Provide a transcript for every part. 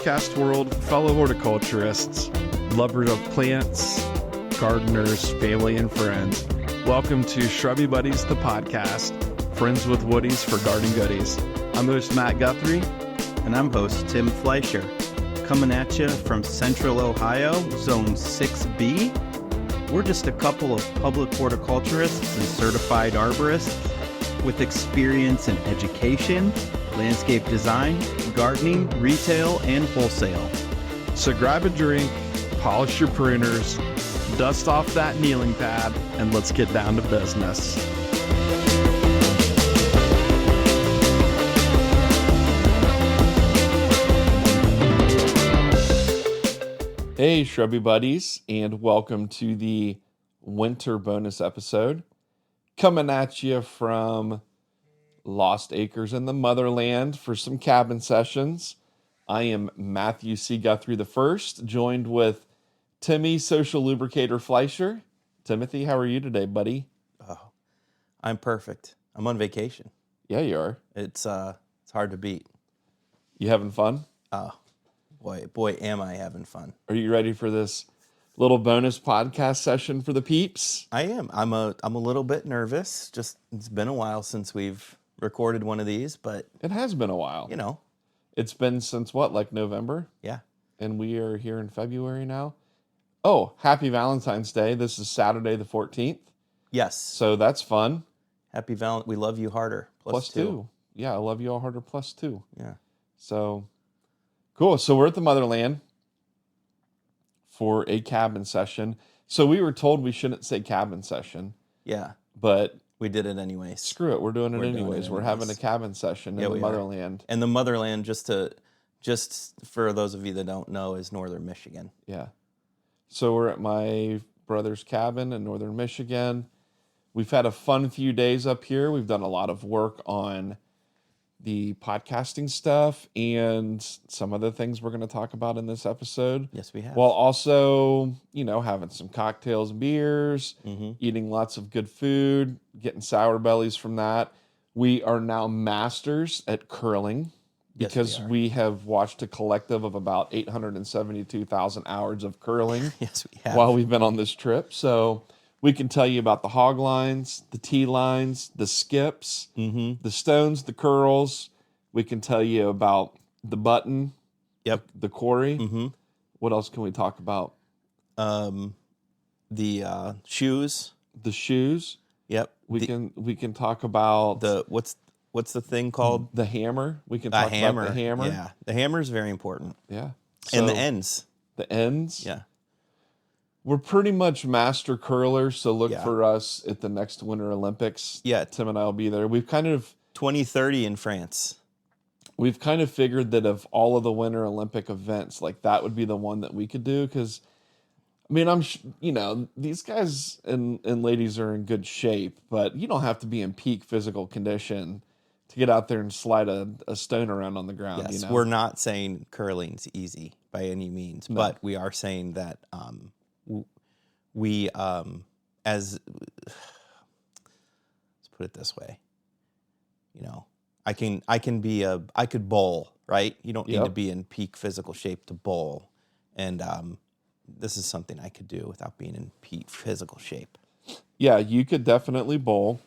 podcast world, fellow horticulturists, lovers of plants, gardeners, family, and friends. Welcome to Shrubby Buddies, the podcast, friends with woodies for garden goodies. I'm host Matt Guthrie. And I'm host Tim Fleischer. Coming at you from Central Ohio, Zone 6B. We're just a couple of public horticulturists and certified arborists with experience in education, landscape design, gardening, retail, and wholesale. So grab a drink, polish your pruners, dust off that kneeling pad, and let's get down to business. Hey, Shrubby Buddies, and welcome to the winter bonus episode. Coming at you from Lost Acres in the Motherland for some cabin sessions. I am Matthew C. Guthrie I, joined with Timmy Social Lubricator Fleischer. Timothy, how are you today, buddy? Oh, I'm perfect. I'm on vacation. Yeah, you are. It's hard to beat. You having fun? Oh, boy, am I having fun. Are you ready for this little bonus podcast session for the peeps? I am. I'm a little bit nervous. Just it's been a while since we've recorded one of these, but It has been a while. you know, It's been since what, like November? yeah. And we are here in February now. Oh, happy Valentine's Day. This is Saturday the 14th. Yes. So that's fun. Happy Valentine. We love you harder. Plus two. Yeah, I love you all harder plus two. Yeah. So cool. So we're at the Motherland for a cabin session. So we were told we shouldn't say cabin session, Yeah. but We did it anyways. screw it. We're doing it We're doing anyways. it We're having a anyways. cabin session Yeah, in the we are. Motherland. And the Motherland, just for those of you that don't know, is northern Michigan. Yeah. So we're at my brother's cabin in northern Michigan. We've had a fun few days up here. We've done a lot of work on the podcasting stuff and some other things we're going to talk about in this episode. Yes, we have. While also, having some cocktails and beers, Mm-hmm. eating lots of good food, getting sour bellies from that. We are now masters at curling Yes, because we are. we have watched a collective of about 872,000 hours of curling Yes, we have. while we've been on this trip. So we can tell you about the hog lines, the tee lines, the skips, Mm-hmm. the stones, the curls. We can tell you about the button, Yep. the quarry. Mm-hmm. What else can we talk about? The shoes. The shoes. Yep. We can talk about The what's the thing called? the hammer. We can A talk hammer. about the hammer. Yeah. The hammer is very important. Yeah. And the So, ends. the ends. Yeah. We're pretty much master curlers, so look Yeah. for us at the next Winter Olympics. Yeah. Tim and I will be there. We've kind of 2030 in France. figured that of all of the Winter Olympic events, like that would be the one that we could do because, I mean, these guys and ladies are in good shape, but you don't have to be in peak physical condition to get out there and slide a stone around on the ground. Yes. We're not saying curling's easy by any means, but we are saying that we as let's put it this way, I could bowl, right? You don't need to Yep. be in peak physical shape to bowl, and this is something I could do without being in peak physical shape. Yeah, you could definitely bowl,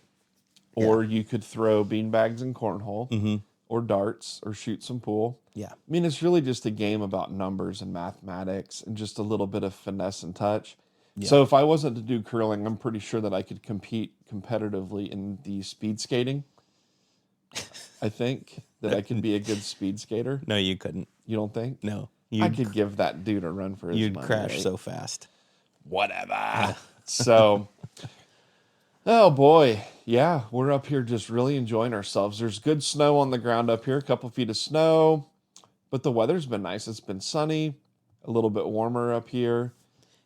or you could throw beanbags and cornhole, Mm-hmm. or darts, or shoot some pool. Yeah. I mean, it's really just a game about numbers and mathematics and just a little bit of finesse and touch. Yeah. So if I wasn't to do curling, I'm pretty sure that I could compete competitively in the speed skating. I think that I can be a good speed skater. No, you couldn't. You don't think? No, I could give that dude a run for his you'd money. crash right? so fast. Whatever. So, oh boy. Yeah, we're up here just really enjoying ourselves. There's good snow on the ground up here, a couple feet of snow, but the weather's been nice. It's been sunny, a little bit warmer up here.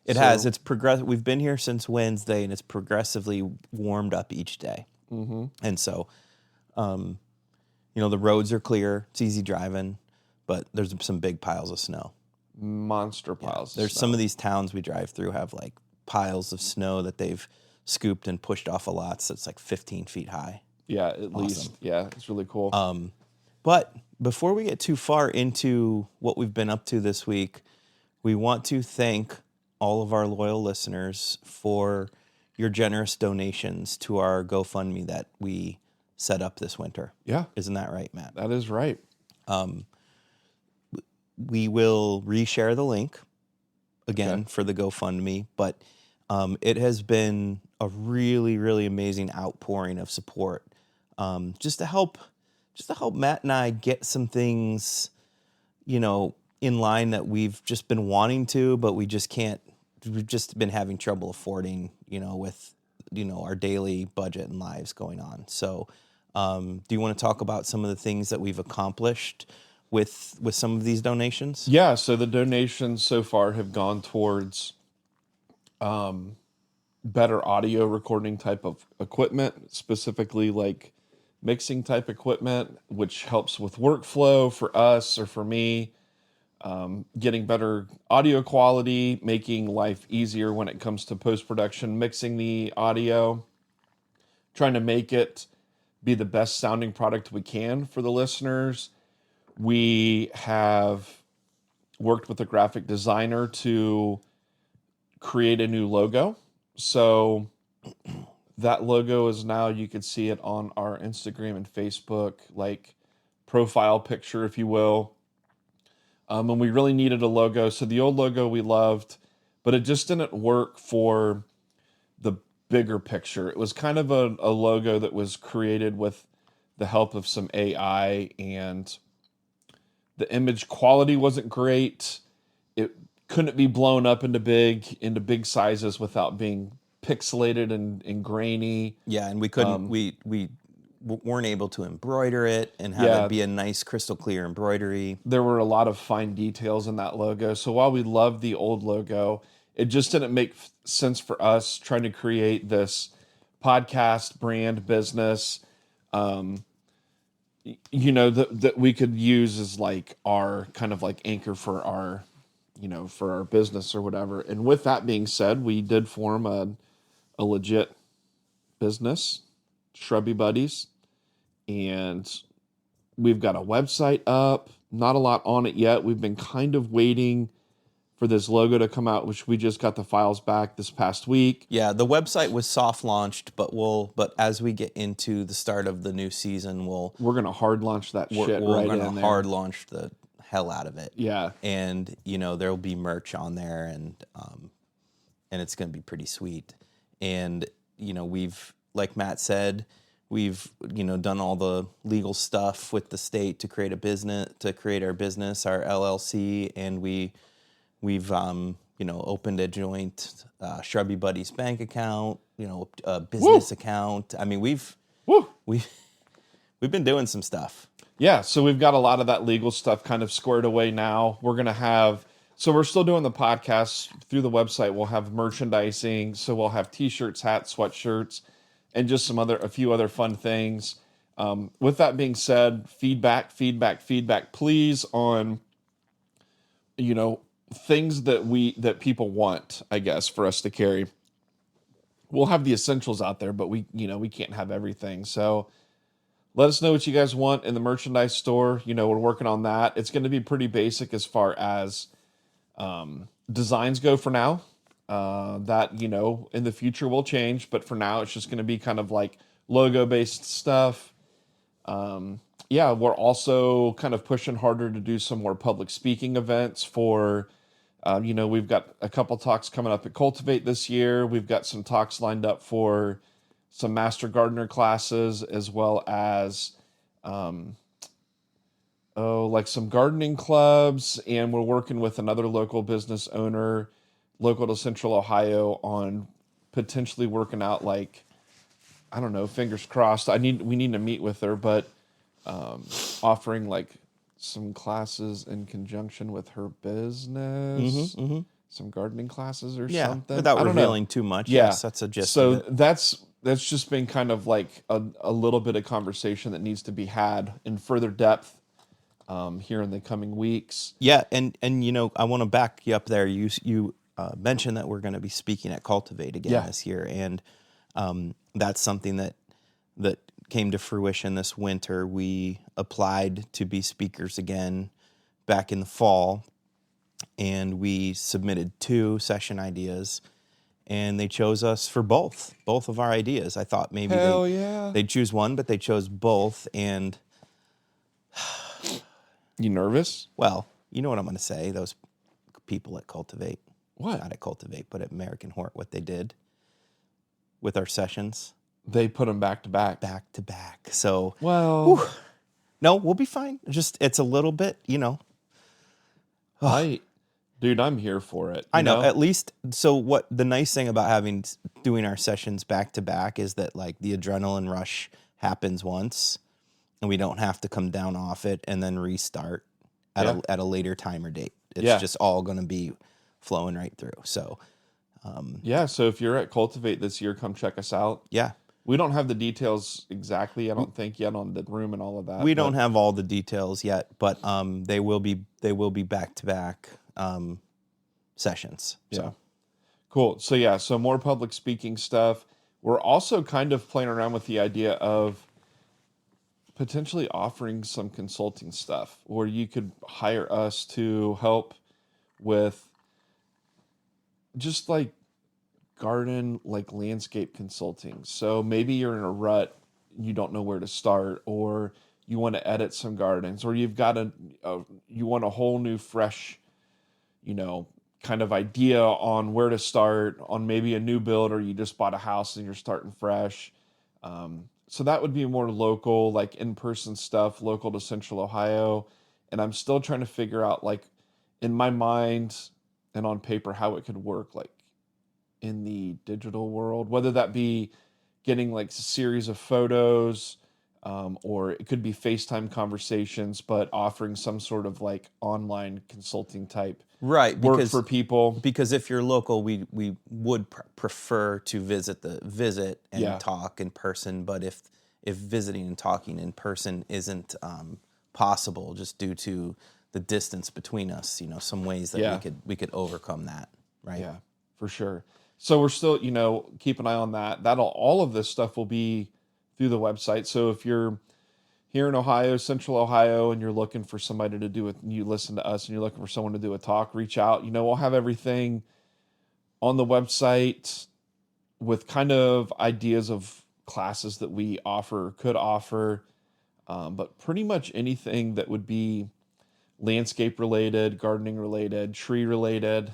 It has. It's We've been here since Wednesday, and it's progressively warmed up each day. Mm-hmm. And so, the roads are clear. It's easy driving, but there's some big piles of snow. Monster piles. There's some of these towns we drive through have like piles of snow that they've scooped and pushed off a lot, so it's like 15 feet high. Yeah, at least. Yeah, it's really cool. But before we get too far into what we've been up to this week, we want to thank all of our loyal listeners for your generous donations to our GoFundMe that we set up this winter. Yeah, Isn't that right, Matt? that is right. We will reshare the link again for the GoFundMe, but it has been a really, really amazing outpouring of support, just to help Matt and I get some things, in line that we've just been wanting to, but we just can't. We've just been having trouble affording, with our daily budget and lives going on. So, do you want to talk about some of the things that we've accomplished with some of these donations? Yeah, so the donations so far have gone towards better audio recording type of equipment, specifically like mixing type equipment, which helps with workflow for us or for me, getting better audio quality, making life easier when it comes to post-production, mixing the audio, trying to make it be the best sounding product we can for the listeners. We have worked with a graphic designer to create a new logo. So that logo is now, you can see it on our Instagram and Facebook, like profile picture, if you will. And we really needed a logo. So the old logo we loved, but it just didn't work for the bigger picture. It was kind of a logo that was created with the help of some AI, and the image quality wasn't great. It couldn't be blown up into big sizes without being pixelated and grainy. Yeah, and we couldn't. We weren't able to embroider it and have it be a nice crystal clear embroidery. There were a lot of fine details in that logo. So while we loved the old logo, it just didn't make sense for us trying to create this podcast brand business, that we could use as like our kind of like anchor for our, for our business or whatever. And with that being said, we did form a legit business, Shrubby Buddies, and we've got a website up. Not a lot on it yet. We've been kind of waiting for this logo to come out, which we just got the files back this past week. Yeah, the website was soft launched, but as we get into the start of the new season, we're gonna hard launch that shit. We're gonna hard launch the hell out of it. Yeah, and there'll be merch on there, and it's gonna be pretty sweet. And we've, like Matt said, we've done all the legal stuff with the state to create our business, our LLC, and we've opened a joint Shrubby Buddies bank account, a business account. I mean, we've been doing some stuff. Yeah, so we've got a lot of that legal stuff kind of squared away now. We're still doing the podcast through the website. We'll have merchandising, so we'll have t-shirts, hats, sweatshirts, and just a few other fun things. With that being said, feedback, please, on things that people want, I guess, for us to carry. We'll have the essentials out there, but we can't have everything. So let us know what you guys want in the merchandise store. We're working on that. It's going to be pretty basic as far as designs go for now. That, in the future will change, but for now it's just going to be kind of like logo-based stuff. We're also kind of pushing harder to do some more public speaking events for, we've got a couple talks coming up at Cultivate this year. We've got some talks lined up for some Master Gardener classes, as well as, like some gardening clubs. And we're working with another local business owner, local to Central Ohio, on potentially working out, like, I don't know, fingers crossed. We need to meet with her, but offering like some classes in conjunction with her business, some gardening classes or something. Without revealing too much. Yeah. Yes, that's a gist. So of it. that's just been kind of like a little bit of conversation that needs to be had in further depth here in the coming weeks. Yeah, and I want to back you up there. You mentioned that we're going to be speaking at Cultivate again this year, and that's something that came to fruition this winter. We applied to be speakers again back in the fall, and we submitted 2 session ideas, and they chose us for both of our ideas. I thought maybe Hell yeah. they'd choose one, but they chose both. And You nervous? well, you know what I'm going to say. Those people at Cultivate, What? not at Cultivate, but at American Hort, what they did with our sessions. They put them back to back. Back to back. So, Well, no, we'll be fine. Just, it's a little bit, dude, I'm here for it. I know. At least, so what the nice thing about doing our sessions back to back is that like the adrenaline rush happens once, and we don't have to come down off it and then restart at a later time or date. It's just all going to be flowing right through. So, so if you're at Cultivate this year, come check us out. Yeah. We don't have the details exactly, I don't think, yet on the room and all of that. We don't have all the details yet, but they will be back to back sessions. So. Yeah. Cool. So more public speaking stuff. We're also kind of playing around with the idea of potentially offering some consulting stuff where you could hire us to help with just like garden, like landscape consulting. So maybe you're in a rut, you don't know where to start, or you want to edit some gardens, or you've got you want a whole new fresh, kind of idea on where to start on maybe a new build, or you just bought a house and you're starting fresh. So that would be more local, like in-person stuff, local to Central Ohio. And I'm still trying to figure out, like, in my mind and on paper, how it could work, like, in the digital world, whether that be getting, like, a series of photos, or it could be FaceTime conversations, but offering some sort of, like, online consulting type work for people. Because if you're local, we would prefer to visit and talk in person. But if visiting and talking in person isn't possible, just due to the distance between us, some ways that we could overcome that, right? Yeah, for sure. So we're still, keep an eye on that. All of this stuff will be through the website. So if you're here in Ohio, Central Ohio, and you're looking for somebody to do it, you listen to us and you're looking for someone to do a talk, reach out. We'll have everything on the website with kind of ideas of classes that we offer or could offer. But pretty much anything that would be landscape related, gardening related, tree related,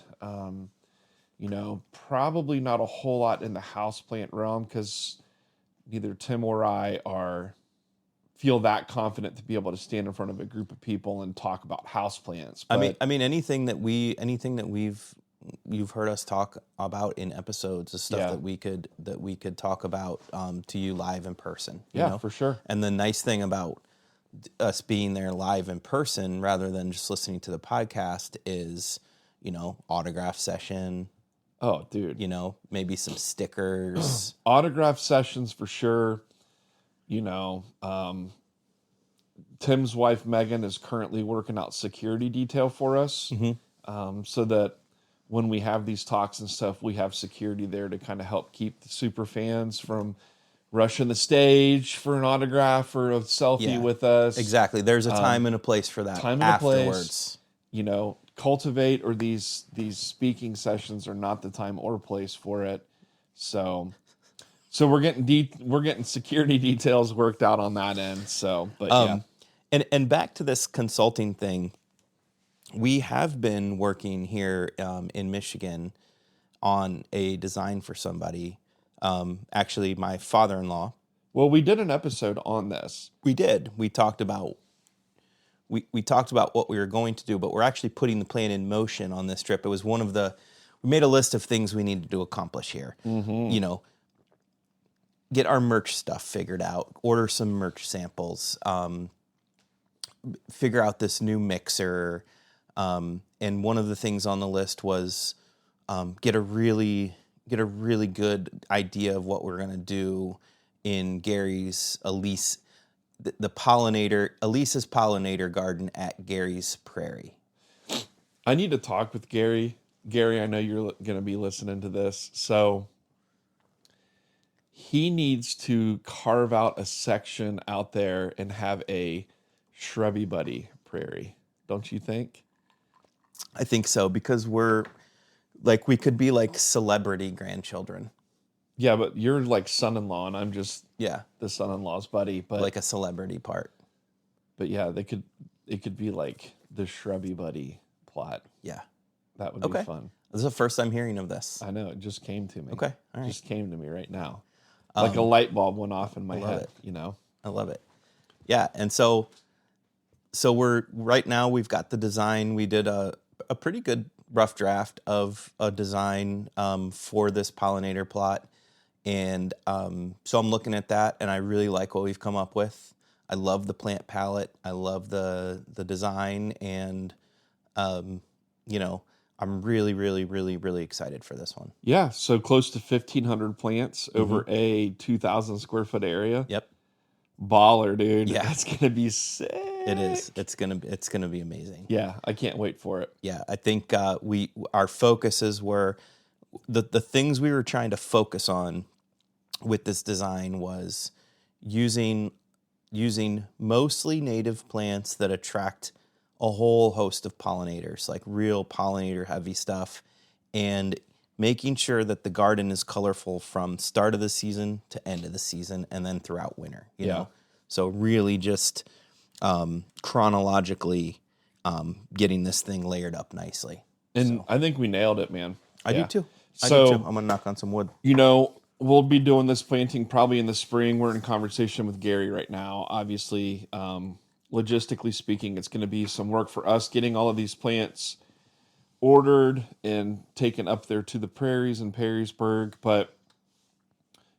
probably not a whole lot in the houseplant realm because neither Tim or I feel that confident to be able to stand in front of a group of people and talk about houseplants. I mean, anything that you've heard us talk about in episodes is stuff that we could talk about to you live in person. For sure. And the nice thing about us being there live in person rather than just listening to the podcast is, autograph session. Oh, dude. Maybe some stickers. Autograph sessions for sure. Tim's wife, Megan, is currently working out security detail for us. Mm-hmm. So that when we have these talks and stuff, we have security there to kind of help keep the super fans from rushing the stage for an autograph or a selfie with us. Exactly. There's a time and a place for that afterwards. Cultivate or these speaking sessions are not the time or place for it. So we're getting security details worked out on that end. So, but and back to this consulting thing, we have been working here in Michigan on a design for somebody. Actually, my father-in-law. Well, we did an episode on this. We did. We talked about what we were going to do, but we're actually putting the plan in motion on this trip. It was we made a list of things we needed to accomplish here. Mm-hmm. Get our merch stuff figured out, order some merch samples, figure out this new mixer. And one of the things on the list was get a really good idea of what we're going to do in Gary's Elise's pollinator garden at Gary's Prairie. I need to talk with Gary. Gary, I know you're going to be listening to this. So he needs to carve out a section out there and have a shrubby buddy prairie. Don't you think? I think so, because we could be like celebrity grandchildren. Yeah, but you're like son-in-law, and I'm just Yeah, the son-in-law's buddy. But like a celebrity part. yeah, it could be like the shrubby buddy plot. Yeah. That would be fun. This is the first I'm hearing of this. I know, it just came to me. Okay, all right. Just came to me right now. Like a light bulb went off in my head, it. you know? I love it. Yeah, and so we're right now we've got the design. We did a pretty good rough draft of a design for this pollinator plot. And so I'm looking at that, and I really like what we've come up with. I love the plant palette. I love the design, and I'm really, really, really, really excited for this one. Yeah, so close to 1,500 plants over a 2,000 square foot area. Yep, Baller, dude. Yeah. That's gonna be sick. it is. It's gonna be amazing. Yeah, I can't wait for it. Yeah, I think our focuses were the things we were trying to focus on with this design was using mostly native plants that attract a whole host of pollinators, like real pollinator heavy stuff, and making sure that the garden is colorful from start of the season to end of the season and then throughout winter, you know? So really just chronologically getting this thing layered up nicely. And I think we nailed it, man. I do too. So, I'm gonna knock on some wood. We'll be doing this planting probably in the spring. We're in conversation with Gary right now. Obviously, logistically speaking, it's going to be some work for us getting all of these plants ordered and taken up there to the prairies in Perrysburg. But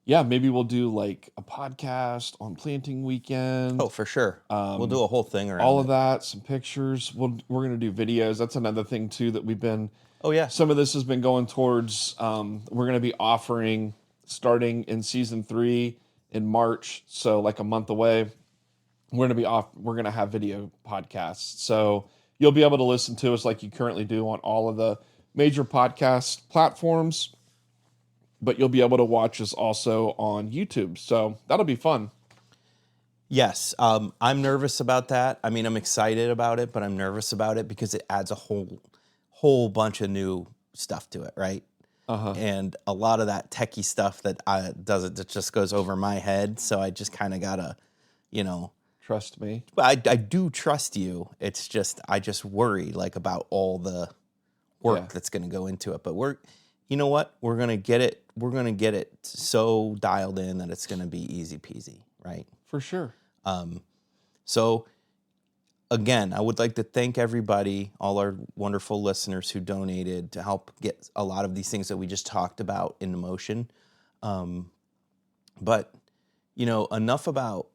yeah, maybe we'll do like a podcast on planting weekend. Oh, for sure. We'll do a whole thing around all of that, some pictures. We're going to do videos. That's another thing too that we've been. Oh yeah. Some of this has been going towards. We're going to be offering starting in season 3 in March, so like a month away. We're going to have video podcasts, so you'll be able to listen to us like you currently do on all of the major podcast platforms, but you'll be able to watch us also on YouTube. So that'll be fun. Yes, I'm nervous about that. I mean, I'm excited about it, but I'm nervous about it because it adds a whole bunch of new stuff to it, right? And a lot of that techie stuff that just goes over my head. So I just kind of gotta, trust me. I do trust you. It's just I just worry like about all the work that's going to go into it. But you know what? We're gonna get it. We're gonna get it so dialed in that it's going to be easy peasy, right? For sure. So. Again, I would like to thank everybody, all our wonderful listeners who donated to help get a lot of these things that we just talked about into motion. But enough about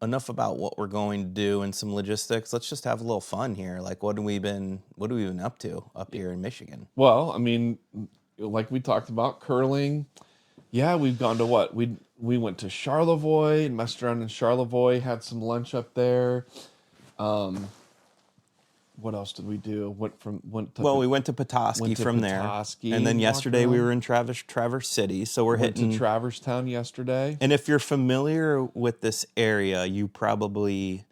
what we're going to do and some logistics. Let's just have a little fun here. Like, what have we been up to up here in Michigan? Well, I mean, like we talked about curling. Yeah, we've gone to what? We went to Charlevoix and messed around in Charlevoix, had some lunch up there. What else did we do? We went to Petoskey from there, and then yesterday we were in Traverse City. So we're hitting to Traverse Town yesterday. And if you're familiar with this area, you probably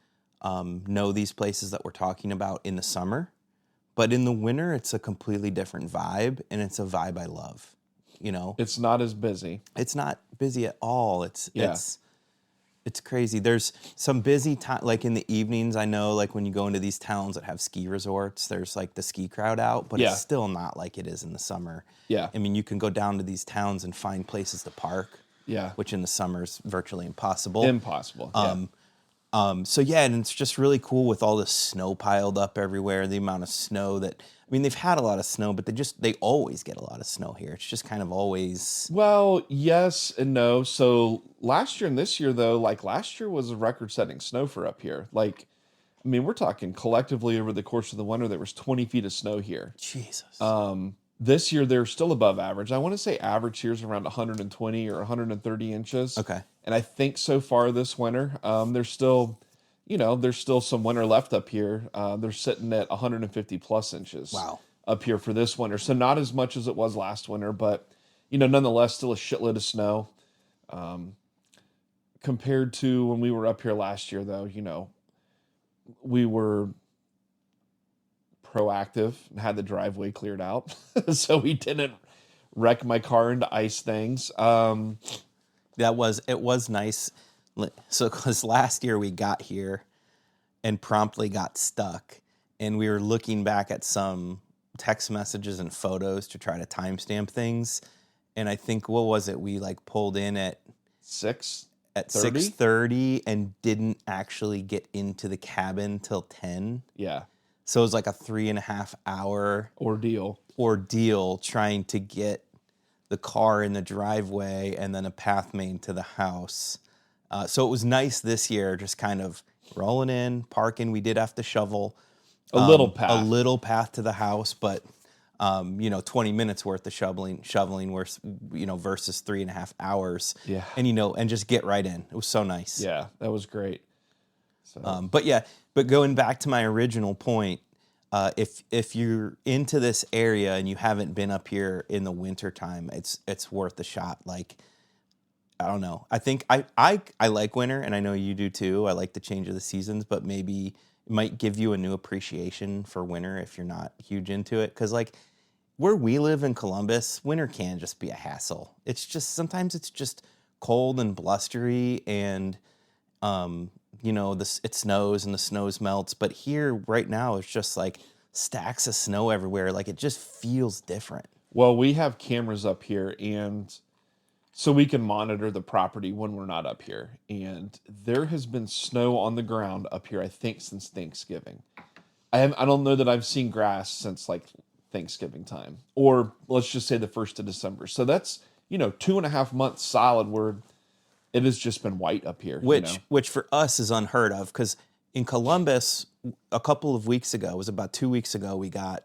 know these places that we're talking about in the summer. But in the winter, it's a completely different vibe, and it's a vibe I love. It's not as busy. It's not busy at all. It's crazy. There's some busy time, like in the evenings. I know, like when you go into these towns that have ski resorts, there's like the ski crowd out, but it's still not like it is in the summer. Yeah. I mean, you can go down to these towns and find places to park. Yeah. Which in the summer is virtually impossible. Impossible. So and it's just really cool with all the snow piled up everywhere. The amount of snow they've had a lot of snow, but they always get a lot of snow here. It's just kind of always. Well, yes and no. So last year and this year, though, like last year was a record-setting snow for up here. Like, I mean, we're talking collectively over the course of the winter, there was 20 feet of snow here. Jesus. This year, they're still above average. I want to say average here is around 120 or 130 inches. Okay. And I think so far this winter, there's still some winter left up here. They're sitting at 150 plus inches. Wow. Up here for this winter. So not as much as it was last winter, but, nonetheless, still a shitload of snow. Compared to when we were up here last year, though, we were proactive and had the driveway cleared out, so we didn't wreck my car into ice things. It was nice. So, because last year we got here and promptly got stuck, and we were looking back at some text messages and photos to try to timestamp things. And I think, what was it? We like pulled in at 6:30 and didn't actually get into the cabin till 10. Yeah. So it was like a 3.5 hour ordeal trying to get the car in the driveway and then a path main to the house. So it was nice this year, just kind of rolling in, parking. We did have to shovel a little path to the house, but 20 minutes worth of shoveling versus 3.5 hours. Yeah. And just get right in. It was so nice. Yeah, that was great. So. But going back to my original point, if you're into this area and you haven't been up here in the wintertime, it's worth a shot. Like, I don't know. I think I like winter, and I know you do too. I like the change of the seasons, but maybe it might give you a new appreciation for winter if you're not huge into it. Because like where we live in Columbus, winter can just be a hassle. It's just sometimes it's just cold and blustery, and it snows and the snow melts. But here right now it's just like stacks of snow everywhere. Like it just feels different. Well, we have cameras up here, and so we can monitor the property when we're not up here. And there has been snow on the ground up here, I think, since Thanksgiving. I don't know that I've seen grass since like Thanksgiving time, or let's just say the 1st of December. So that's 2.5 months solid where it has just been white up here. Which for us is unheard of, because in Columbus a couple of weeks ago, it was about 2 weeks ago, we got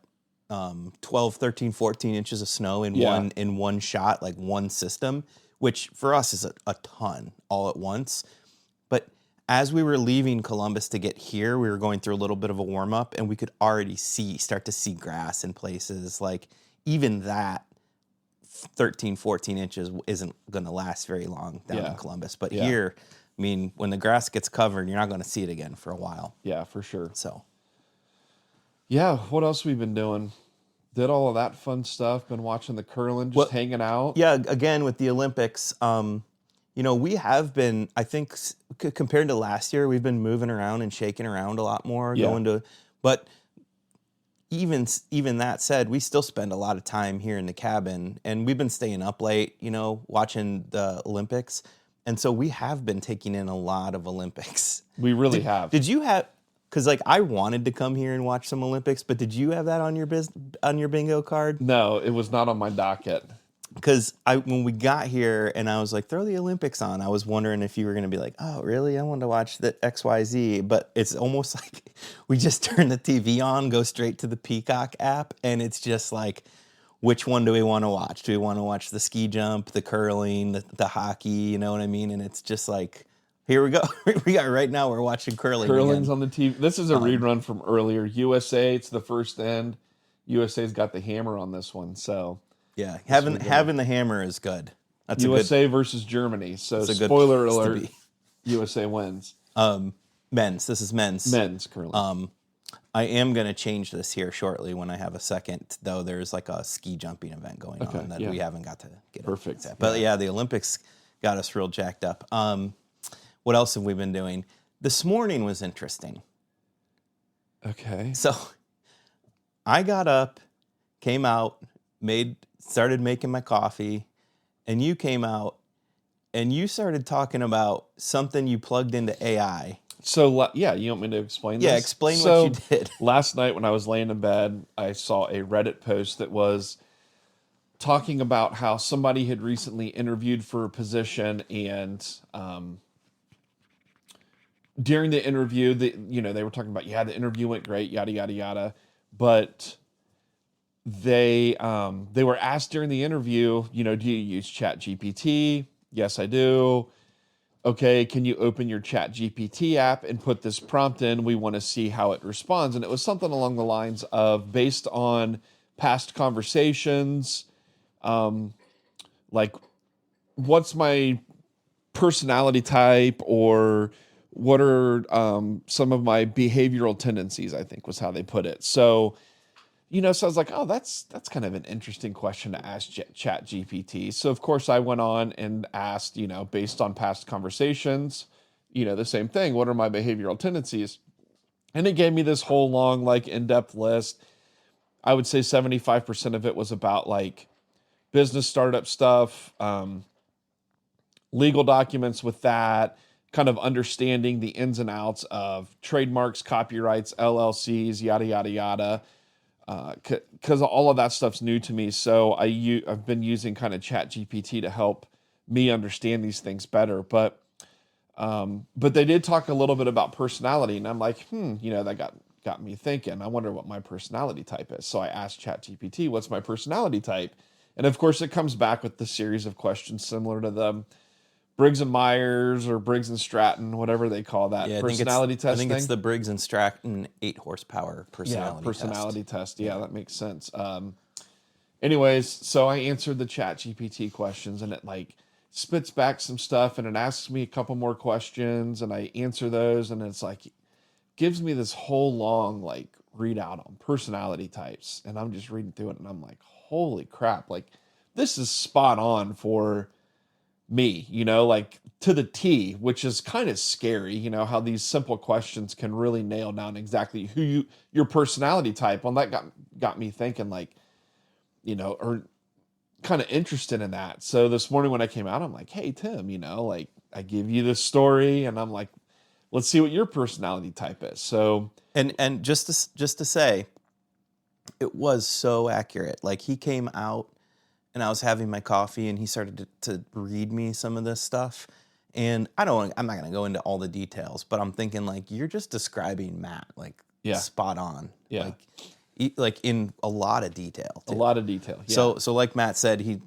12, 13, 14 inches of snow in one shot, like one system, which for us is a ton all at once. But as we were leaving Columbus to get here, we were going through a little bit of a warm up, and we could already start to see grass in places. Like even that 13, 14 inches isn't going to last very long down in Columbus. But here, I mean, when the grass gets covered, you're not going to see it again for a while. Yeah, for sure. So. Yeah, what else we've been doing? Did all of that fun stuff. Been watching the Curlin, just hanging out. Yeah, again with the Olympics, we have been. I think compared to last year, we've been moving around and shaking around a lot more. But even that said, we still spend a lot of time here in the cabin, and we've been staying up late, watching the Olympics, and so we have been taking in a lot of Olympics. We really have. Did you have? Because like I wanted to come here and watch some Olympics, but did you have that on your bingo card? No, it was not on my docket. Because when we got here and I was like, throw the Olympics on, I was wondering if you were going to be like, oh, really? I want to watch the XYZ. But it's almost like we just turn the TV on, go straight to the Peacock app, and it's just like, which one do we want to watch? Do we want to watch the ski jump, the curling, the hockey? You know what I mean? And it's just like, here we go. Right now we're watching curling. Curling's again on the TV. This is a rerun from earlier. USA, it's the first end. USA's got the hammer on this one, so yeah, having the hammer is good. That's USA versus Germany. So spoiler alert: USA wins. Men's. This is men's. Men's curling. I am going to change this here shortly when I have a second, though. There's like a ski jumping event going on that we haven't got to get. Perfect. But the Olympics got us real jacked up. What else have we been doing? This morning was interesting. Okay. So I got up, came out, started making my coffee, and you came out and you started talking about something you plugged into AI. So, you want me to explain this? Yeah, explain what you did. Last night when I was laying in bed, I saw a Reddit post that was talking about how somebody had recently interviewed for a position, and during the interview, they were talking about, the interview went great, yada, yada, yada. But they were asked during the interview, do you use ChatGPT? Yes, I do. Okay, can you open your ChatGPT app and put this prompt in? We want to see how it responds. And it was something along the lines of, based on past conversations, like, what's my personality type, or what are some of my behavioral tendencies, I think was how they put it. So, so I was like, oh, that's kind of an interesting question to ask Chat GPT. So of course I went on and asked, based on past conversations, the same thing. What are my behavioral tendencies? And it gave me this whole long, like, in-depth list. I would say 75% of it was about like business startup stuff, legal documents with that, kind of understanding the ins and outs of trademarks, copyrights, LLCs, yada, yada, yada. Because all of that stuff's new to me. So I've been using kind of Chat GPT to help me understand these things better. But they did talk a little bit about personality, and I'm like, that got me thinking. I wonder what my personality type is. So I asked ChatGPT, what's my personality type? And of course, it comes back with the series of questions similar to the Briggs and Myers or Briggs and Stratton, whatever they call that, personality I think testing. it's the Briggs and Stratton 8 horsepower personality test. Yeah, that makes sense. Anyways, so I answered the Chat GPT questions, and it like spits back some stuff, and it asks me a couple more questions, and I answer those, and it's like gives me this whole long like readout on personality types, and I'm just reading through it, and I'm like, holy crap, like this is spot on for me, like to the T, which is kind of scary, how these simple questions can really nail down exactly your personality type. Well, that got me thinking, like, or kind of interested in that. So this morning when I came out, I'm like, hey, Tim, like I give you this story, and I'm like, let's see what your personality type is. So, And just to say, it was so accurate. Like he came out, and I was having my coffee, and he started to read me some of this stuff. And I'm not going to go into all the details, but I'm thinking like you're just describing Matt like spot on. Yeah. Like in a lot of detail. Too. A lot of detail. Yeah. So like Matt said, he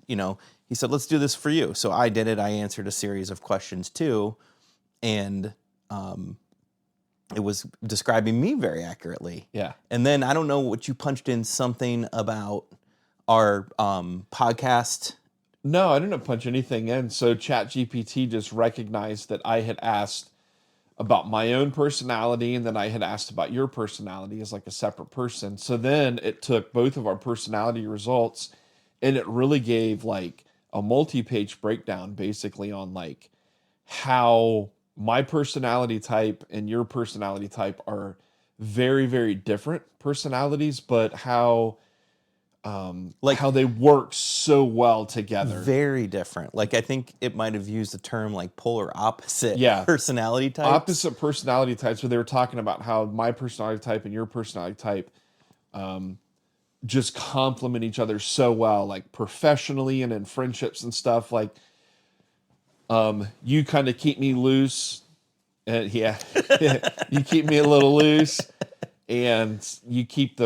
said, let's do this for you. So I did it. I answered a series of questions too. And it was describing me very accurately. Yeah. And then I don't know what you punched in something about our podcast. No, I didn't punch anything in. So ChatGPT just recognized that I had asked about my own personality, and then I had asked about your personality as like a separate person. So then it took both of our personality results, and it really gave like a multi-page breakdown basically on like how my personality type and your personality type are very, very different personalities, but how how they work so well together. Very different. Like I think it might have used the term like polar opposite personality types. Opposite personality types, where they were talking about how my personality type and your personality type just complement each other so well, like professionally and in friendships and stuff. Like you kind of keep me loose, and you keep me a little loose, and you keep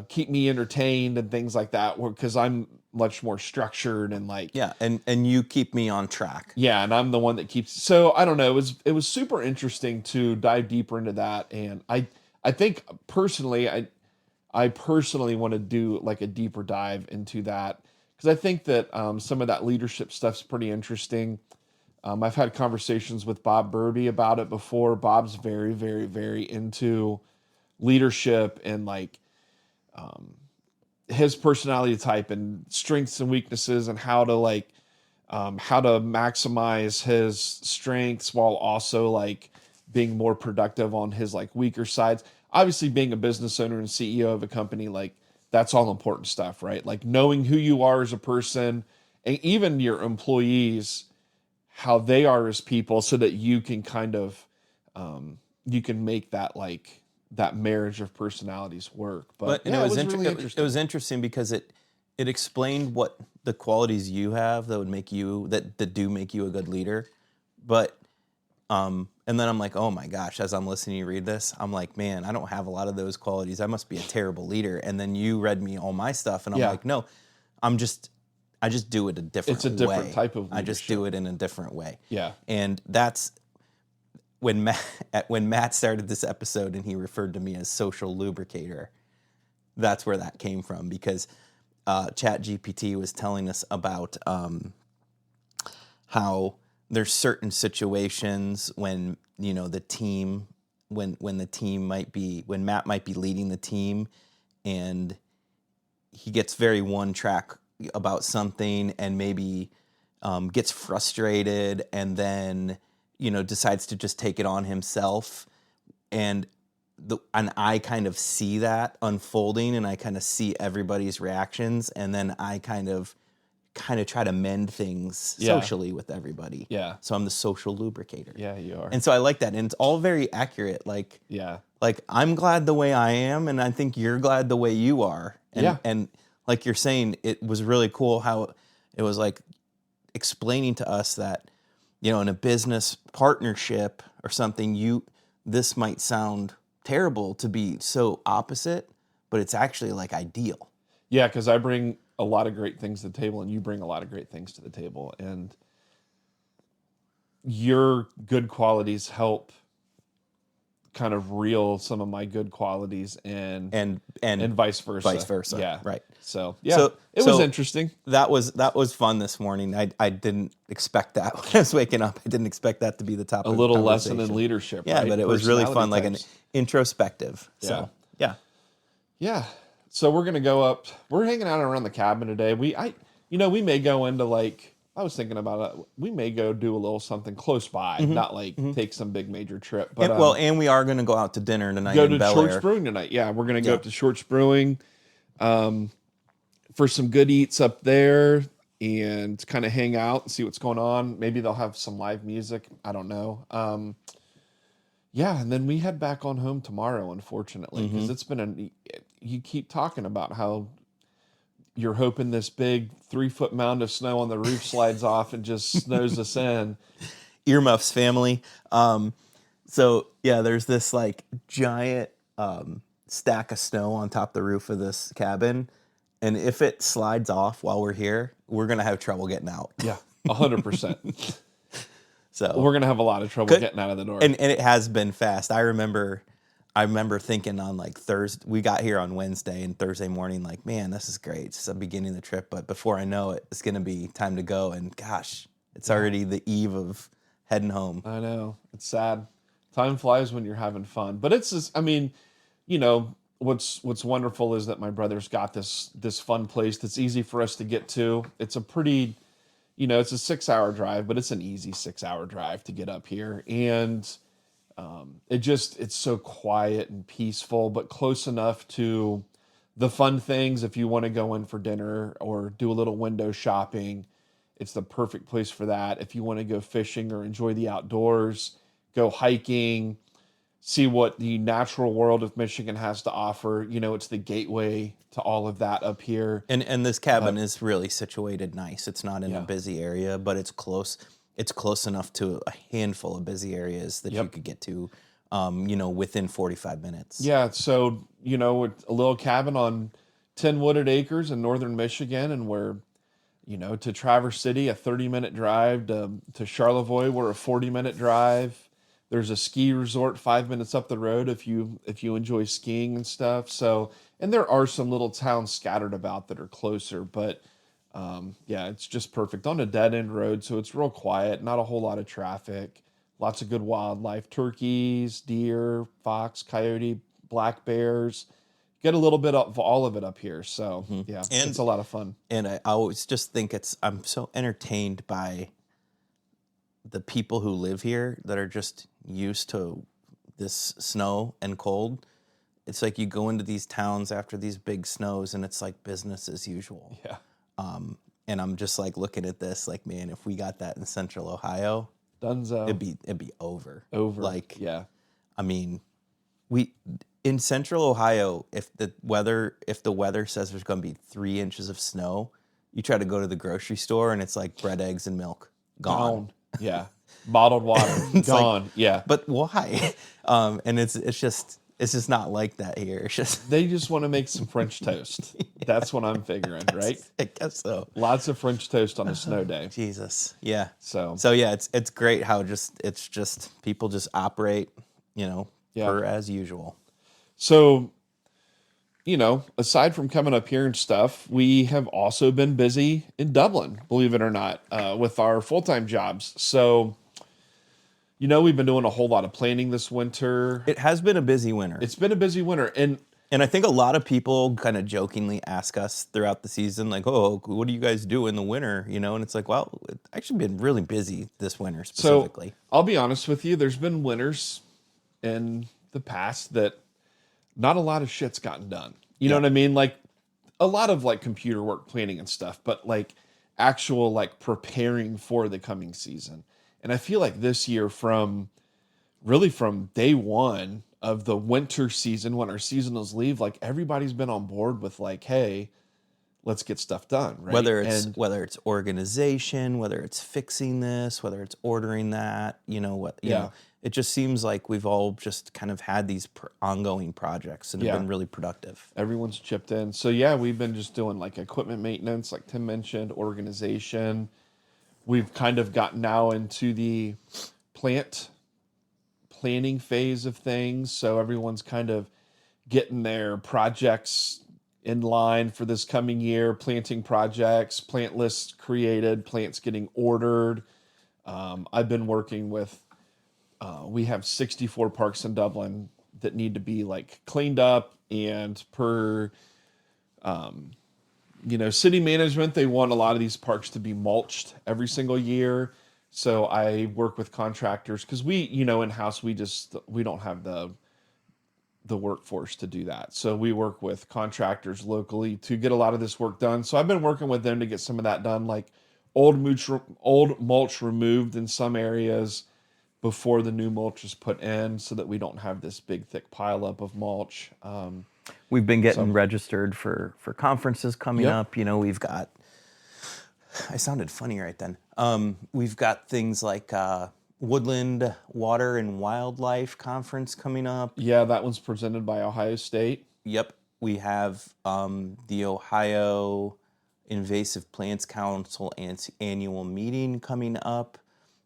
keep me entertained and things like that, because I'm much more structured and like and you keep me on track. Yeah, and I'm the one that keeps. So I don't know. It was super interesting to dive deeper into that, and I think personally I personally want to do like a deeper dive into that, because I think that some of that leadership stuff's pretty interesting. I've had conversations with Bob Burby about it before. Bob's very, very, very into leadership and like his personality type and strengths and weaknesses, and how to maximize his strengths while also like being more productive on his like weaker sides. Obviously, being a business owner and CEO of a company, like that's all important stuff, right? Like knowing who you are as a person, and even your employees, how they are as people, so that you can kind of you can make that like that marriage of personalities work. But yeah, it was really interesting. It was interesting because it explained what the qualities you have that would make you that do make you a good leader. But and then I'm like, oh my gosh, as I'm listening to you read this, I'm like, man, I don't have a lot of those qualities. I must be a terrible leader. And then you read me all my stuff, and I'm like, no, I just do it a different way. It's a different type of leadership. I just do it in a different way. Yeah. And that's when Matt started this episode and he referred to me as social lubricator. That's where that came from, because ChatGPT was telling us about how there's certain situations when, you know, the team, when Matt might be leading the team and he gets very one track about something and maybe gets frustrated and then, you know, decides to just take it on himself. And I kind of see that unfolding, and I kind of see everybody's reactions, and then I kind of try to mend things socially with everybody. Yeah. So I'm the social lubricator. Yeah, you are. And so I like that, and it's all very accurate. Like, like I'm glad the way I am, and I think you're glad the way you are. And, and like you're saying, it was really cool how it was like explaining to us that, you know, in a business partnership or something, this might sound terrible to be so opposite, but it's actually like ideal. Yeah, because I bring a lot of great things to the table, and you bring a lot of great things to the table, and your good qualities help kind of reel some of my good qualities, and vice versa. Yeah, right. So it was interesting. That was fun this morning. I didn't expect that when I was waking up. I didn't expect that to be the topic. A little lesson in leadership. Yeah, right? but it was really fun, like an introspective. So yeah. So we're gonna go up. We're hanging out around the cabin today. We may go into like. I was thinking about it. We may go do a little something close by, not like take some big major trip. But and we are going to go out to dinner tonight. Go to Shorts Brewing tonight. Yeah, we're going to go up to Shorts Brewing for some good eats up there and kind of hang out and see what's going on. Maybe they'll have some live music. I don't know. And then we head back on home tomorrow, unfortunately, because it's been you keep talking about how you're hoping this big 3-foot mound of snow on the roof slides off and just snows us in. Earmuffs family. So yeah, there's this like giant stack of snow on top of the roof of this cabin. And if it slides off while we're here, we're going to have trouble getting out. Yeah, 100%. So we're going to have a lot of trouble getting out of the door. And it has been fast. I remember thinking on like Thursday, we got here on Wednesday, and Thursday morning, like, man, this is great. It's the beginning of the trip. But before I know it, it's going to be time to go. And gosh, it's already the eve of heading home. I know. It's sad. Time flies when you're having fun. But it's just, I mean, you know, what's wonderful is that my brother's got this fun place that's easy for us to get to. It's a pretty, you know, it's a 6-hour drive, but it's an easy 6-hour drive to get up here. And it's so quiet and peaceful, but close enough to the fun things. If you want to go in for dinner or do a little window shopping, it's the perfect place for that. If you want to go fishing or enjoy the outdoors, go hiking, see what the natural world of Michigan has to offer. You know, it's the gateway to all of that up here. And this cabin is really situated nice. It's not in a busy area, but it's close. It's close enough to a handful of busy areas that you could get to, you know, within 45 minutes. Yeah, so, you know, a little cabin on 10 wooded acres in northern Michigan, and we're, you know, to Traverse City, a 30-minute drive, to Charlevoix, we're a 40-minute drive. There's a ski resort 5 minutes up the road if you enjoy skiing and stuff. So, and there are some little towns scattered about that are closer, but it's just perfect on a dead end road. So it's real quiet, not a whole lot of traffic, lots of good wildlife, turkeys, deer, fox, coyote, black bears. Get a little bit of all of it up here. So it's a lot of fun. And I always just think I'm so entertained by the people who live here that are just used to this snow and cold. It's like you go into these towns after these big snows and it's like business as usual. Yeah. And I'm just like looking at this like, man, if we got that in Central Ohio, Dunzo. It'd be over. Like, yeah. I mean, in Central Ohio, if the weather says there's going to be 3 inches of snow, you try to go to the grocery store and it's like bread, eggs, and milk gone. Yeah. Bottled water gone. Like, yeah. But why? And it's just not like that here. It's just they just want to make some French toast. That's what I'm figuring, right? I guess so. Lots of French toast on a snow day. Jesus. Yeah. So yeah, it's great how it's just people just operate, you know, per as usual. So aside from coming up here and stuff, we have also been busy in Dublin, believe it or not, with our full-time jobs. So, we've been doing a whole lot of planning this winter. It has been a busy winter. It's been a busy winter. And I think a lot of people kind of jokingly ask us throughout the season, like, oh, what do you guys do in the winter? And it's like, well, it's actually been really busy this winter specifically. So I'll be honest with you, there's been winters in the past that not a lot of shit's gotten done. You know what I mean? Like a lot of like computer work planning and stuff, but like actual like preparing for the coming season. And I feel like this year from day one of the winter season, when our seasonals leave, like everybody's been on board with like, hey, let's get stuff done, right? Whether it's organization, whether it's fixing this, whether it's ordering that, it just seems like we've all just kind of had these ongoing projects and have been really productive. Everyone's chipped in. So we've been just doing like equipment maintenance, like Tim mentioned, organization. We've kind of gotten now into the planning phase of things. So everyone's kind of getting their projects in line for this coming year, planting projects, plant lists created, plants getting ordered. I've been working with, we have 64 parks in Dublin that need to be like cleaned up, and per, city management, they want a lot of these parks to be mulched every single year. So I work with contractors because we, in-house, we don't have the workforce to do that. So we work with contractors locally to get a lot of this work done. So I've been working with them to get some of that done, like old mulch removed in some areas before the new mulch is put in, so that we don't have this big thick pileup of mulch. We've been getting registered for conferences coming up. We've got, I sounded funny right then. We've got things like Woodland Water and Wildlife Conference coming up. Yeah, that one's presented by Ohio State. Yep. We have the Ohio Invasive Plants Council annual meeting coming up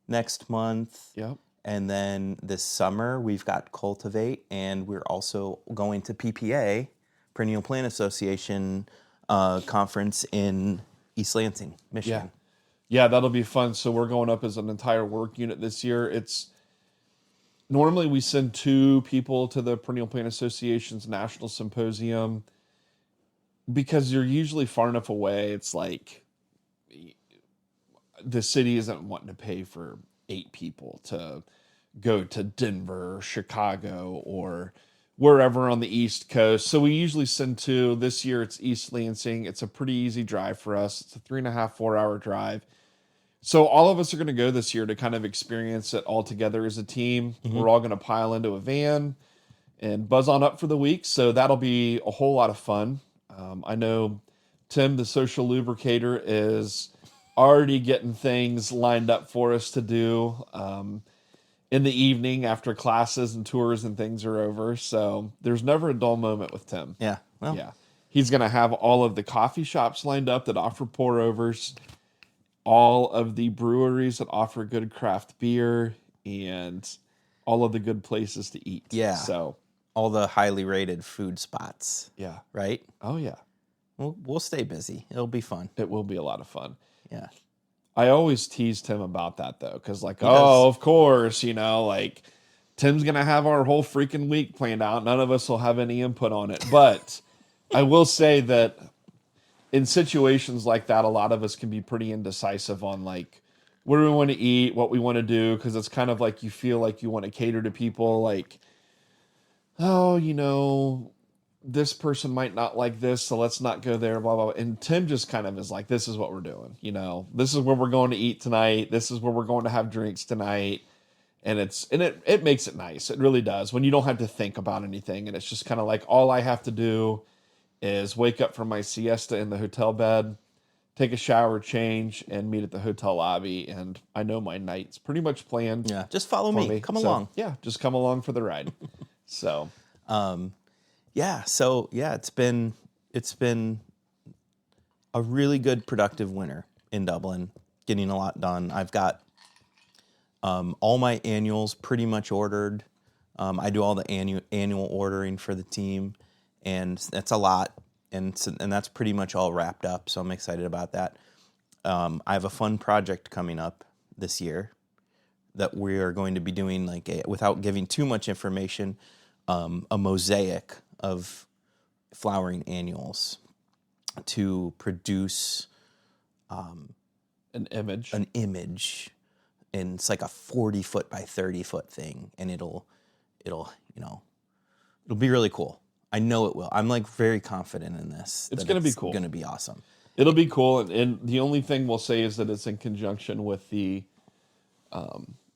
next month. Yep. And then this summer, we've got Cultivate, and we're also going to PPA, Perennial Plant Association conference in East Lansing, Michigan. Yeah, that'll be fun. So we're going up as an entire work unit this year. Normally we send 2 people to the Perennial Plant Association's National Symposium because you're usually far enough away. It's like the city isn't wanting to pay for 8 people to go to Denver or Chicago or wherever on the East Coast. So we usually send 2. This year it's East Lansing. It's a pretty easy drive for us. It's a 3.5, 4-hour drive. So all of us are going to go this year to kind of experience it all together as a team. Mm-hmm. We're all going to pile into a van and buzz on up for the week. So that'll be a whole lot of fun. I know Tim, the social lubricator, is already getting things lined up for us to do in the evening after classes and tours and things are over. So there's never a dull moment with Tim. Yeah. Well. Yeah. He's going to have all of the coffee shops lined up that offer pour-overs, all of the breweries that offer good craft beer, and all of the good places to eat. Yeah. So all the highly rated food spots. Yeah. Right? Oh, yeah. We'll stay busy. It'll be fun. It will be a lot of fun. Yeah. I always teased him about that, though, because, of course, like, Tim's going to have our whole freaking week planned out. None of us will have any input on it. But I will say that in situations like that, a lot of us can be pretty indecisive on, like, what do we want to eat, what we want to do, because it's kind of like you feel like you want to cater to people, like, oh, this person might not like this, so let's not go there, blah, blah, blah. And Tim just kind of is like, this is what we're doing. This is where we're going to eat tonight. This is where we're going to have drinks tonight. And it makes it nice. It really does. When you don't have to think about anything. And it's just kind of like, all I have to do is wake up from my siesta in the hotel bed, take a shower, change, and meet at the hotel lobby. And I know my night's pretty much planned. Yeah, just follow me. Come along. Yeah, just come along for the ride. So... it's been a really good, productive winter in Dublin, getting a lot done. I've got all my annuals pretty much ordered. I do all the annual ordering for the team, and that's a lot, and that's pretty much all wrapped up. So I'm excited about that. I have a fun project coming up this year that we are going to be doing, without giving too much information, a mosaic of flowering annuals to produce An image. an image, and it's like a 40-foot by 30-foot thing, and it'll be really cool. I know it will. I'm like very confident in this. It's going to be cool. It's going to be awesome. It'll be cool, and the only thing we'll say is that it's in conjunction with the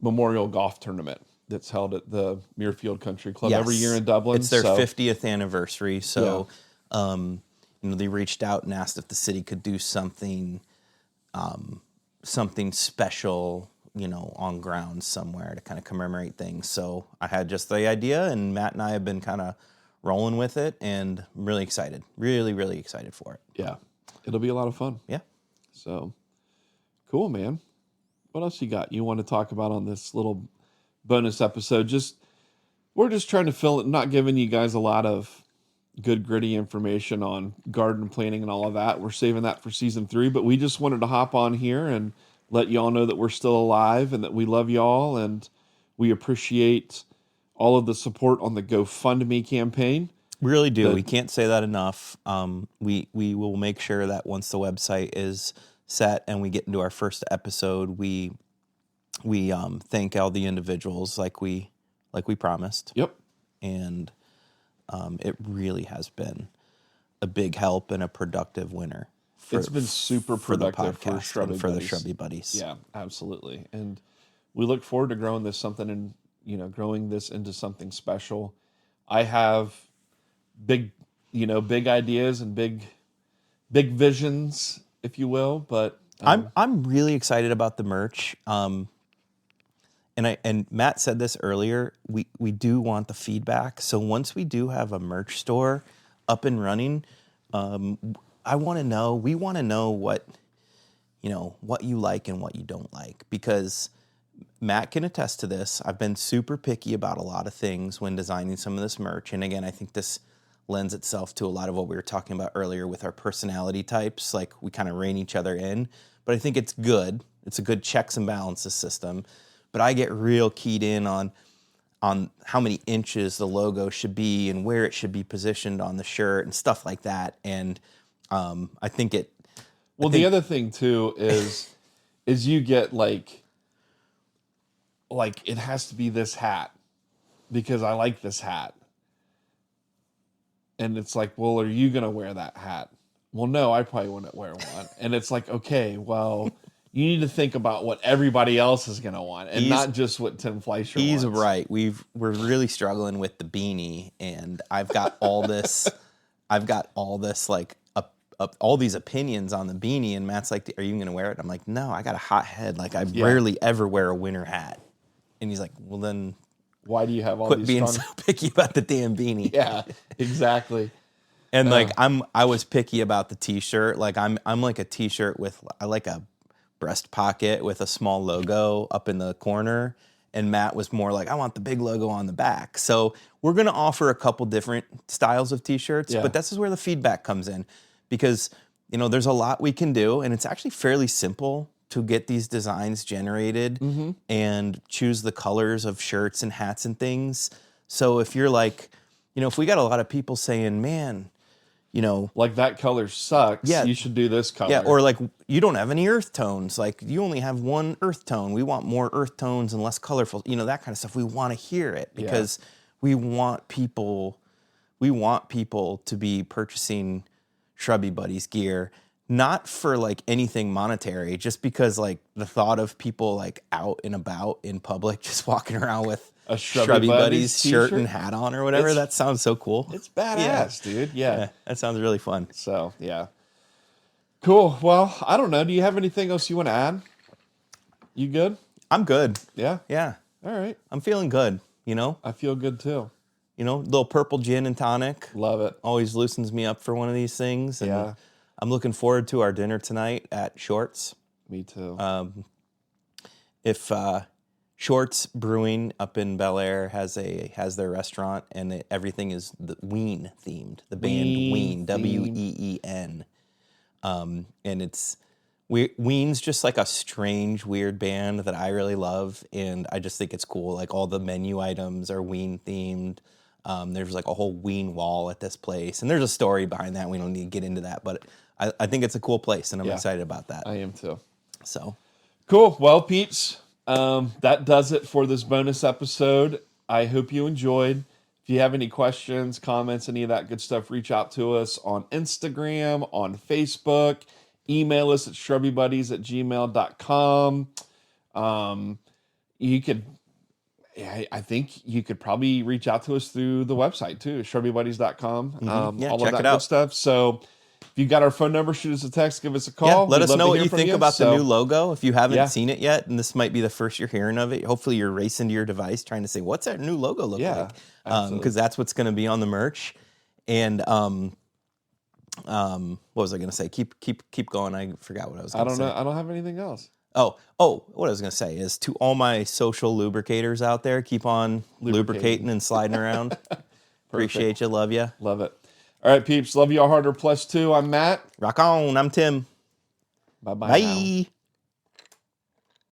Memorial Golf Tournament that's held at the Muirfield Country Club every year in Dublin. It's their 50th anniversary, so they reached out and asked if the city could do something special, on grounds somewhere to kind of commemorate things. So I had just the idea, and Matt and I have been kind of rolling with it, and I'm really excited. Really, really excited for it. Yeah. It'll be a lot of fun. Yeah. So, cool, man. What else you got you want to talk about on this little bonus episode? We're just trying to fill it, not giving you guys a lot of good, gritty information on garden planting and all of that. We're saving that for season 3, but we just wanted to hop on here and let y'all know that we're still alive and that we love y'all, and we appreciate all of the support on the GoFundMe campaign. We really do. We can't say that enough. We will make sure that once the website is set and we get into our first episode, we thank all the individuals like we promised. Yep. And it really has been a big help and a productive winter. It's been super productive for Shrubby and for the Buddies. Shrubby Buddies. Yeah, absolutely. And we look forward to growing this into something special. I have big ideas and big visions, if you will, but I'm really excited about the merch. And Matt said this earlier, we do want the feedback. So once we do have a merch store up and running, we want to know what you like and what you don't like, because Matt can attest to this. I've been super picky about a lot of things when designing some of this merch. And again, I think this lends itself to a lot of what we were talking about earlier with our personality types. Like, we kind of rein each other in, but I think it's good. It's a good checks and balances system. But I get real keyed in on how many inches the logo should be and where it should be positioned on the shirt and stuff like that. And I think it. Well, the other thing too is you get like it has to be this hat because I like this hat. And it's like, well, are you going to wear that hat? Well, no, I probably wouldn't wear one. And it's like, okay, well, you need to think about what everybody else is going to want and not just what Tim Fleischer wants. He's right. We're really struggling with the beanie, and I've got all this all these opinions on the beanie, and Matt's like, are you going to wear it? I'm like, no, I got a hot head. Like, I rarely ever wear a winter hat. And he's like, well, then why do you have all quit these being strong... so picky about the damn beanie? Yeah, exactly. And I was picky about the t-shirt. Like, I'm like a t-shirt I like a breast pocket with a small logo up in the corner. And Matt was more like, I want the big logo on the back. So we're going to offer a couple different styles of t-shirts, but this is where the feedback comes in, because, there's a lot we can do, and it's actually fairly simple to get these designs generated and choose the colors of shirts and hats and things. So if you're like, if we got a lot of people saying, man, like that color sucks. Yeah. You should do this color. Yeah, or like, you don't have any earth tones. Like, you only have one earth tone. We want more earth tones and less colorful. That kind of stuff. We want to hear it because we want people to be purchasing Shrubby Buddies gear, not for like anything monetary, just because like the thought of people like out and about in public, just walking around with a Shrubby Buddies shirt and hat on or whatever. That sounds so cool. It's badass, dude. Yeah. That sounds really fun. So, yeah. Cool. Well, I don't know. Do you have anything else you want to add? You good? I'm good. Yeah? Yeah. All right. I'm feeling good, I feel good too. Little purple gin and tonic. Love it. Always loosens me up for one of these things. And Yeah. I'm looking forward to our dinner tonight at Shorts. Me too. If Shorts Brewing up in Bel Air has their restaurant, and everything is the Ween themed. The band Ween, Ween, and Ween's just like a strange, weird band that I really love, and I just think it's cool. Like all the menu items are Ween themed. There's like a whole Ween wall at this place, and there's a story behind that. We don't need to get into that, but I think it's a cool place, and I'm excited about that. I am too. So cool. Well, peeps, that does it for this bonus episode. I hope you enjoyed. If you have any questions, comments, any of that good stuff, reach out to us on Instagram, on Facebook. Email us at shrubbybuddies@gmail.com. You could, I think you could probably reach out to us through the website too, shrubbybuddies.com. Yeah, all check of that it out. good stuff. So if you got our phone number, shoot us a text, give us a call. yeah, let We'd us love know to what hear you from think about the new logo. If you haven't seen it yet, and this might be the first you're hearing of it, hopefully you're racing to your device trying to say, what's that new logo look like? Because that's what's going to be on the merch. And what was I going to say? Keep going. I forgot what I was going to say. I don't know. I don't have anything else. Oh, what I was going to say is to all my social lubricators out there, keep on lubricating and sliding around. Appreciate you. Love you. Love it. All right, peeps. Love you all harder +2. I'm Matt. Rock on. I'm Tim. Bye-bye. Bye.